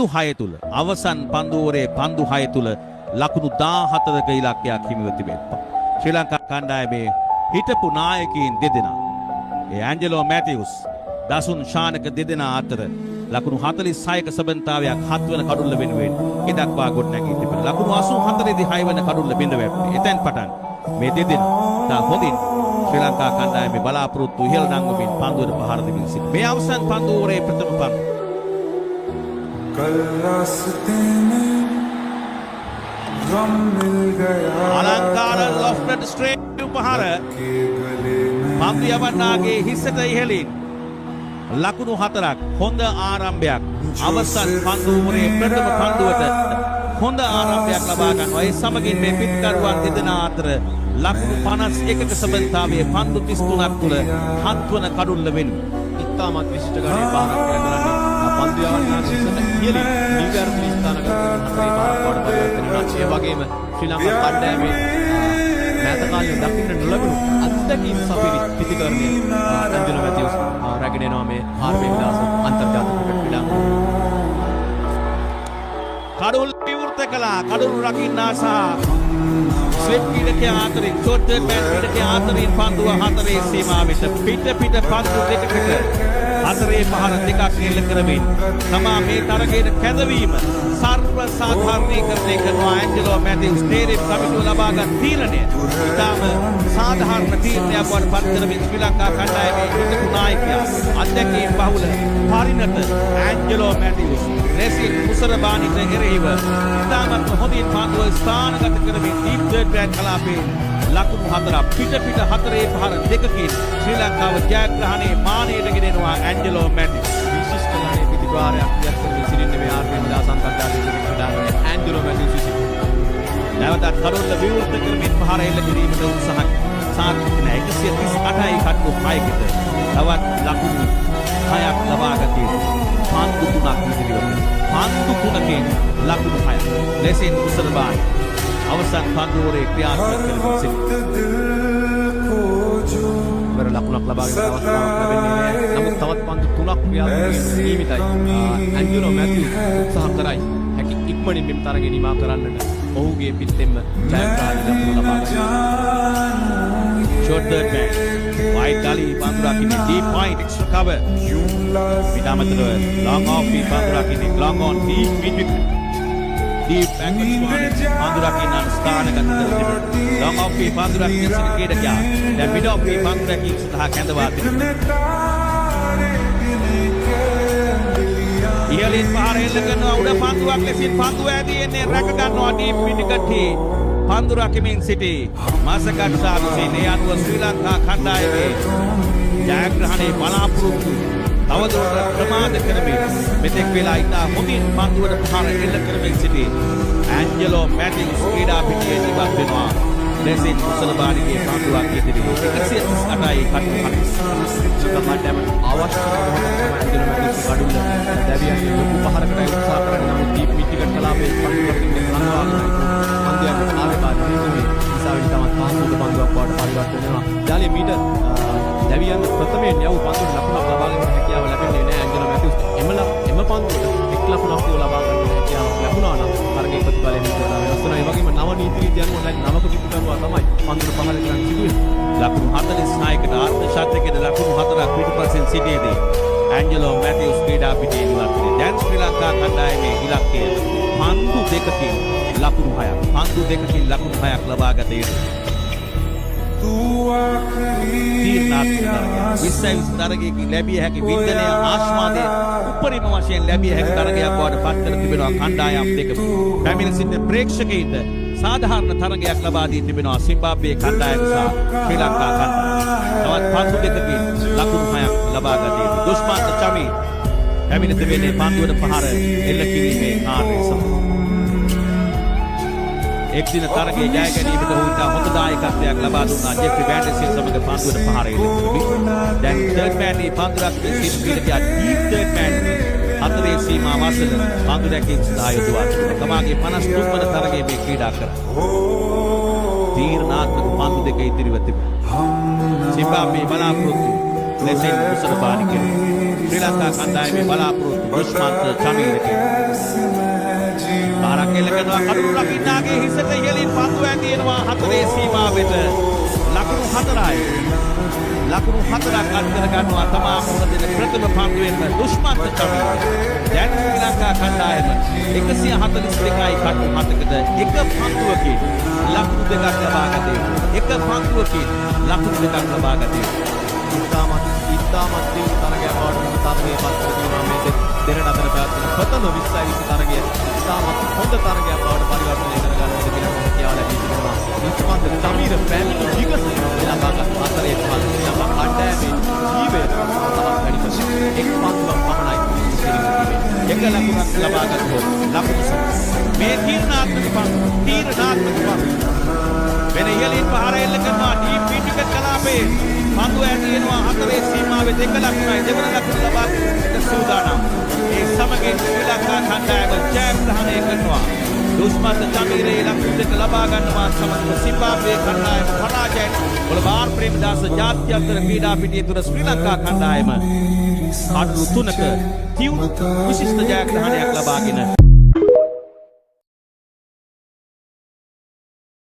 පන්දු 6 තුල අවසන් පන්දුවරේ පන්දු 6 තුල ලකුණු 14ක ඉලක්කයක් හිමිව තිබෙනවා. ශ්‍රී ලංකා කණ්ඩායමේ හිටපු නායකයින් දෙදෙනා ඒ ඇන්ජලෝ මැතිව්ස් දසුන් ශානක දෙදෙනා අතර ලකුණු 46ක සබඳතාවයක් 7 වන කඩුල්ල වෙනුවෙන් ඉදක්වා ගොඩනැගී තිබෙනවා. ලකුණු 84 දී 6 වන කඩුල්ල බිඳ වැටුනේ. එතෙන් පටන් මේ දෙදෙනා තා හොඳින් ශ්‍රී ලංකා කණ්ඩායමේ බලාපොරොත්තු ඉහළ නංවමින් පන්දුවට පහර දෙමින් සිටින. මේ අවසන් පන්දුවරේ ප්‍රථම පන්දු. අලංකාර ලොෆ්ටඩ් ස්ට්‍රේට් උපහාර පන්දු යවන්නාගේ හිසට ඉහළින් ලකුණු 4ක් හොඳ ආරම්භයක්. අවසන් පන්දුවරේ ප්‍රථම පන්දුවට හොඳ ආරම්භයක් ලබා ගන්නවා. ඒ සමගින් මේ පිටකරුවන් දෙදෙනා අතර ලකුණු 51ක සබඳතාවයේ පන්දු 33ක් තුල 7 වන කඩුල්ල වෙනුවෙන් ඉතාමත් විශිෂ්ට ගණයේ බාරක් කරන්නේ පන්දු යවන්නාගේ හිසට ඉහළින් නිවර්තන ස්ථානගත කරන බාරක් වඩපත් ඒ වගේම ශ්‍රී ලංකා කණ්ඩායමේ මෑත කාලේ දක්ින්න නොලැබුණු අත්දැකීම් සපිරි පිටිකරණය ඇන්ජලෝ මැතිව්ස් රැගෙන එනවා මේ ආර්.බී. විලාස අන්තර්ජාතික ක්‍රිකට් ක්‍රීඩාංගණය. කඩුල් විවෘත කළා. කඩුල් රකින්නා සහ ස්ලිප් ක්‍රීඩකයා අතරින් ෂෝට් බෑට් ක්‍රීඩකයා අතරින් පන්දුව 4 සීමාවෙට පිට පන්දු දෙකකට 4 පහර දෙකක් එල්ල කරමින් තමා මේ තරගයේ කැඳවීම සර්ව සාධාරණීකරණය කරනවා. ඇන්ජලෝ මැතිව්ස් තේරෙම් කමිටුව ලබාගත් තීරණය ඉතාම සාධාරණ තීරණයක් බවට පත් කරමින් ශ්‍රී ලංකා කණ්ඩායමේ හිටපු නායකයා අධ්‍යක්ෂකීන් බහුල පරිණත ඇන්ජලෝ මැතිව්ස් රෙසින් මුසරබානිට එරෙහිව ඉතාමත් හොඳින් පන්දුව ස්ථානගත කරමින් ඩීප් තර්ඩ් බෑට් කලාපේ ලකුණු 4 පිට 4 පහර දෙකකින් ශ්‍රී ලංකාව ජයග්‍රහණයේ මානයට ගෙනෙනවා ඇන්ජලෝ මැතිව්ස්. විශිෂ්ට ගණයේ පිටිවාරයක් යක් කරමින් සිටින්නේ මේ ආර්.බී. විලාස අන්තර්ජාතික ක්‍රිකට් ක්‍රීඩාංගණයේ ඇන්ජලෝ මැතිව්ස් විසින්. නැවතත් කඩුල්ල විවෘත කරමින් පහර එල්ල කිරීමට උත්සාහ සාර්ථක නැහැ. 138යි කඩු 6කට තවත් ලකුණු 6ක් ලබා ගතියි. පන්දු 3ක් ඉදිරියට. පන්දු 3කින් ලකුණු 6ක්. ලෙසින් මුසරබාන් අවසන් පන්දුවරේ ක්‍රියාත්මක කරමින් සිටිනවා. ලකුණක් ලබාගෙන අවස්ථාවක් ලැබෙන්නේ නැහැ. නමුත් තවත් පන්දු 3ක් ක්‍රියාත්මක වීමිතයි. ඇන්ජලෝ මැතිව්ස් උත්සාහ කරයි හැකි ඉක්මනින් මෙම තරගය නිමා කරන්නට. ඔහුගේ පිටෙන්ම ජයග්‍රහණ ලකුණු ලබා ගන්නවා. ෂෝට් තර්ඩ් බෑට් වයිඩ් ගලි පන්දු රකින්නේ ඩීප් පොයින්ට් එක්ස්ට්‍රා කවර්. විදාමතරව ලොං ඔෆ් පන්දු රකින්නේ long on deep mid wicket. Deep backward ස්වාමින් පන්දු රකින්න ස්ථානගත කර තිබෙනවා. ලොං ඔෆ් පන්දු රකින්න සිට ක්‍රීඩකයා දැන් මිඩ් ඔෆ් පන්දු රකින්න සඳහා කැඳවා තිබෙනවා. ඉහළින් පහර එල්ල කරනවා. උඩ පන්දුවක් ලෙසින් පන්දුව ඇදී එන්නේ රැක ගන්නවා ඩීප් මිඩ් විකට්හි. පන්දු රකිමින් සිටි මාසකට් සාදුසින් ඒ අනුව ශ්‍රී ලංකා කණ්ඩායමේ ජයග්‍රහණයේ බලාපොරොත්තු තවදුරටත් ප්‍රමාද කරමින් මෙතෙක් වෙලා ඉතා හොඳින් පන්දුවට පහර එල්ල කරමින් සිටි ඇන්ජලෝ මැතිව්ස් ක්‍රීඩා පිටියේ ජීවත් වෙනවා. ලෙසින් මුසලබානිගේ පන්දුවක් ඉදිරියේ 138යි කඩු 6. සුකමඩම අවශ්‍ය ඇන්ජලෝ මැතිව්ස් කඩුල්ල දැවියන් ලොකු පහරකට උත්සාහ කරන නමුත් දීප් මිටිකට කලාපේ පන්දුවකින් ලංකාව පන්දුවක් ආවේ පාඩුවේ ඉසාවිලි තමත් පහසුක පන්දුවක් බවට පරිවර්තනය වෙනවා. ජාලේ මීට දැවියන් ප්‍රථමයෙන් යව් පන්දුවට ලකුණක් ලබා ගැනීම හැකියාව ලැබෙන්නේ නැහැ ඇන්ජලෝ මැතිව්ස්. එම පන්දුවට එක් ලකුණක් ලබා ගන්න හැකියාවක් ලැබුණා නම් තරගයේ ප්‍රතිඵලයෙන් විතරයි වෙනස් වෙනවා. ඒ වගේම නව නීති රීති අනුව දැන් නවක පිටකරුවා තමයි පන්දුවට පහර කරන්න සිදුවේ. ලකුණු 46කට අර්ධ ශතකයට ලකුණු 4ක් පිටුපසින් සිටියේදී ඇන්ජලෝ මැතිව්ස් ක්‍රීඩා පිටියේ ඉවත් වෙනවා. දැන් ශ්‍රී ලංකා කණ්ඩායමේ ඉලක්කය පන්දු දෙකකින් ලකුණු 6ක්. පන්දු දෙකකින් ලකුණු 6ක් ලබා ගත යුතුයි. විශ්ව තරගයකින් ලැබිය හැකි වින්දනය ආශ්වාදය උපරිම වශයෙන් ලැබිය හැකි තරගයක් බවට පත් කර තිබෙනවා කණ්ඩායම් දෙකම. පැමිණ සිටින ප්‍රේක්ෂකයින්ට සාධාරණ තරගයක් ලබා දී තිබෙනවා සිම්බාබ්වේ කණ්ඩායම සහ ශ්‍රී ලංකා කණ්ඩායම. තවත් පන්දු දෙකකින් ලකුණු 6ක් ලබා ගත යුතුයි. දුෂ්මන්ත චමී පැමිණ තිබෙන්නේ පන්දුවට පහර එල්ල කිරීමේ කාර්යය සමග. එක් දින තරගයේ ජය ගැනීමට ඔහු ඉතා හොඳ දායකත්වයක් ලබා දුන්නා. ජෙෆ්රි වැන්ඩර්සින් සමග පන්දුවට පහර එල්ල කරමින් දැන් තර්ඩ් මෑන්ගේ පන්දු රැකීමේ සිට ක්‍රීඩකයා ඩීප් තර්ඩ් මෑන්ගේ 4 සීමාව අසල පන්දු රැකීම සඳහා යොදවා තිබෙනවා. තමාගේ 53 වන තරගයේ මේ ක්‍රීඩා කරා. තීරණාත්මක පන්දු දෙක ඉදිරිව තිබෙනවා. සිම්බාබ්වේ බලාපොරොත්තු ලෙසින් මුසරබානි කෙරේ ශ්‍රී ලංකා කණ්ඩායමේ බලාපොරොත්තු දුෂ්මන්ත චමීරගේ එල්ල කරනවා කඩුළු රකින්නාගේ හිසට ඉහළින් පන්දු ඇදිනවා හතරේ සීමාවෙට ලකුණු 4යි ලකුණු 4ක් අත් කර ගන්නවා තමා මුහුණ දෙන ප්‍රථම පන්දුවෙන් දුෂ්මන්ත චමීර දැන් ශ්‍රී ලංකා කණ්ඩායම 142යි කඩු 7කට එක පන්දුවකින් ලකුණු දෙකක් ලබා ගත යුතුයි එක පන්දුවකින් ලකුණු දෙකක් ලබා ගත යුතුයි ඉතාමත් දියුණු තරගයක් බවට තරගයේ පත් කර තිබෙනවා මේ දෙරණ අතර පැවැත්වෙන ප්‍රථම 20 තරගය ඉතාමත් හොඳ තරගයක් බවට පරිවර්තනය කරගන්නට කියලා හැකියාව ලැබී තිබෙනවා. දුෂ්මන්ත චමීර පැමිණි විගස ලබාගත් අතරේ පන්දු යම කණ්ඩායමේ ජීවය තවත් වැඩි වශයෙන් එක් පන්දුවක් පමණයි ඉතිරි එක ලකුණක් ලබා ගත්තොත් ලකුණු සම මේ තීරණාත්මක පන්දු වෙන ඉහළින් පහර එල්ල කරනවා ඩීප් පිටික කලාපේ පන්දු ඇදිනවා හතරේ සීමාවේ දෙක ලකුණයි දෙවන ලකුණ ලබා ගන්නට සූදානම්. ඒ සමගින් ශ්‍රී ලංකා කණ්ඩායම ජයග්‍රහණය කරනවා. දුෂ්මන්ත චමීරේ ලකුණු දෙක ලබා ගන්නවා සමග සිම්බාබ්වේ කණ්ඩායම පරාජයට බෝලබාර් ප්‍රේමදාස ජාත්‍යන්තර ක්‍රීඩා පිටියේ තුර ශ්‍රී ලංකා කණ්ඩායම කඩලු 3ක තියුණු විශිෂ්ට ජයග්‍රහණයක් ලබාගෙන